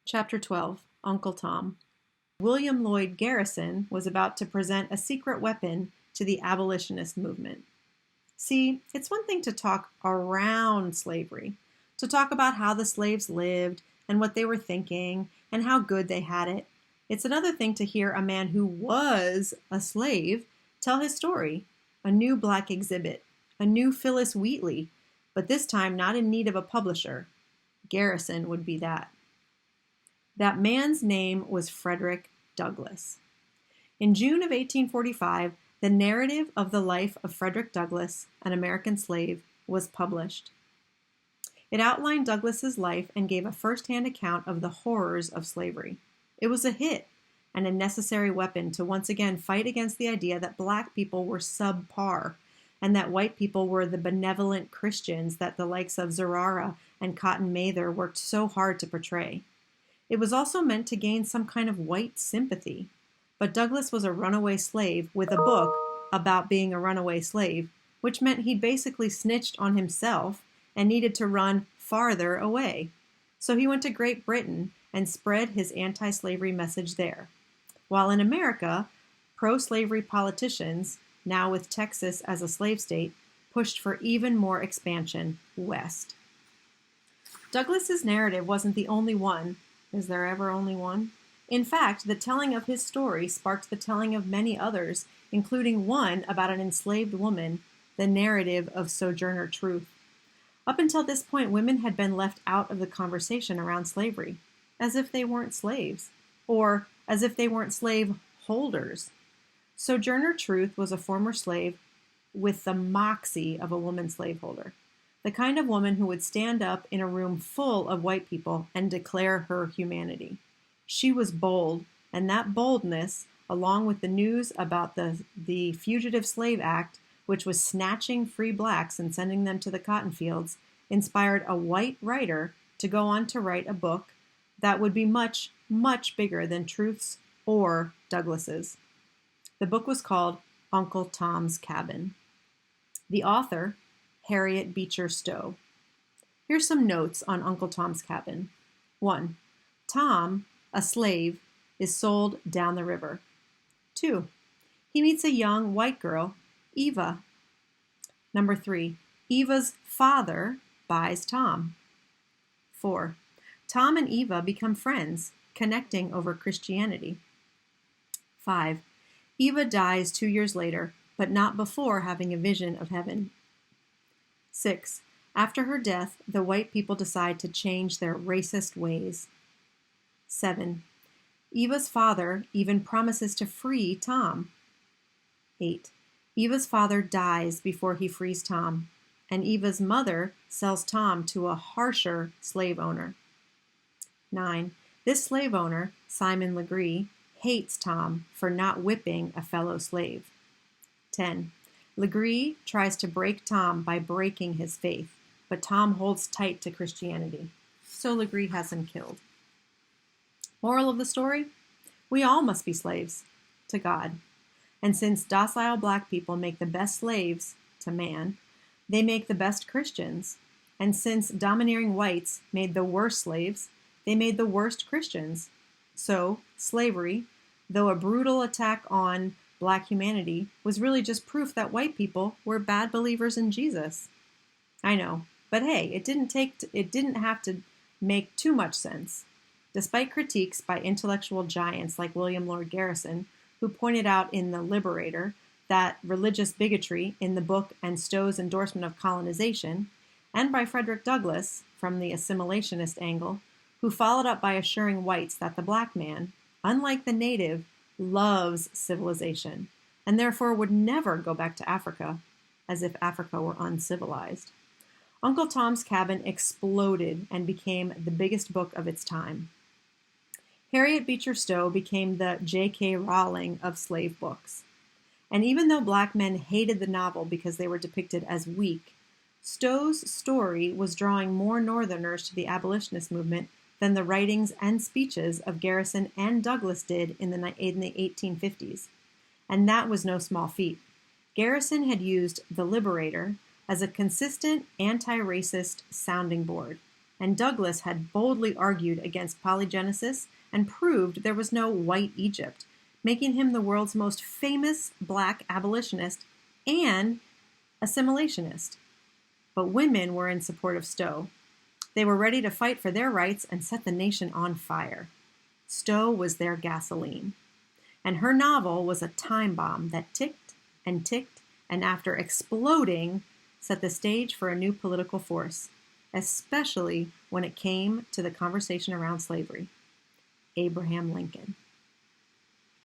Chapter 12, Uncle Tom. William Lloyd Garrison was about to present a secret weapon to the abolitionist movement. See, it's one thing to talk around slavery, to talk about how the slaves lived and what they were thinking and how good they had it. It's another thing to hear a man who was a slave tell his story, a new black exhibit, a new Phyllis Wheatley, but this time not in need of a publisher. Garrison would be that. That man's name was Frederick Douglass. In June of 1845, the narrative of the life of Frederick Douglass, an American slave, was published. It outlined Douglass's life and gave a first-hand account of the horrors of slavery. It was a hit and a necessary weapon to once again fight against the idea that black people were subpar and that white people were the benevolent Christians that the likes of Zurara and Cotton Mather worked so hard to portray. It was also meant to gain some kind of white sympathy. But Douglass was a runaway slave with a book about being a runaway slave, which meant he'd basically snitched on himself and needed to run farther away. So he went to Great Britain and spread his anti-slavery message there. While in America, pro-slavery politicians, now with Texas as a slave state, pushed for even more expansion west. Douglass's narrative wasn't the only one. Is there ever only one? In fact, the telling of his story sparked the telling of many others, including one about an enslaved woman, the narrative of Sojourner Truth. Up until this point, women had been left out of the conversation around slavery, as if they weren't slaves, or as if they weren't slave holders. Sojourner Truth was a former slave with the moxie of a woman slaveholder. The kind of woman who would stand up in a room full of white people and declare her humanity. She was bold, and that boldness, along with the news about the Fugitive Slave Act, which was snatching free blacks and sending them to the cotton fields, inspired a white writer to go on to write a book that would be much, much bigger than Truth's or Douglass's. The book was called Uncle Tom's Cabin. The author, Harriet Beecher Stowe. Here's some notes on Uncle Tom's Cabin. 1. Tom, a slave, is sold down the river. 2. He meets a young white girl, Eva. 3. Eva's father buys Tom. 4. Tom and Eva become friends, connecting over Christianity. 5. Eva dies 2 years later, but not before having a vision of heaven. 6. After her death, the white people decide to change their racist ways. 7. Eva's father even promises to free Tom. 8. Eva's father dies before he frees Tom, and Eva's mother sells Tom to a harsher slave owner. 9. This slave owner, Simon Legree, hates Tom for not whipping a fellow slave. 10. Legree tries to break Tom by breaking his faith, but Tom holds tight to Christianity. So Legree has him killed. Moral of the story? We all must be slaves to God. And since docile black people make the best slaves to man, they make the best Christians. And since domineering whites made the worst slaves, they made the worst Christians. So slavery, though a brutal attack on black humanity, was really just proof that white people were bad believers in Jesus. I know, but hey, it didn't have to make too much sense. Despite critiques by intellectual giants like William Lloyd Garrison, who pointed out in The Liberator that religious bigotry in the book and Stowe's endorsement of colonization, and by Frederick Douglass from the assimilationist angle, who followed up by assuring whites that the black man, unlike the native, loves civilization, and therefore would never go back to Africa, as if Africa were uncivilized. Uncle Tom's Cabin exploded and became the biggest book of its time. Harriet Beecher Stowe became the J.K. Rowling of slave books. And even though black men hated the novel because they were depicted as weak, Stowe's story was drawing more Northerners to the abolitionist movement than the writings and speeches of Garrison and Douglass did in the 1850s. And that was no small feat. Garrison had used The Liberator as a consistent anti-racist sounding board, and Douglas had boldly argued against polygenesis and proved there was no white Egypt, making him the world's most famous black abolitionist and assimilationist. But women were in support of Stowe. They were ready to fight for their rights and set the nation on fire. Stowe was their gasoline. And her novel was a time bomb that ticked, and after exploding, set the stage for a new political force, especially when it came to the conversation around slavery: Abraham Lincoln.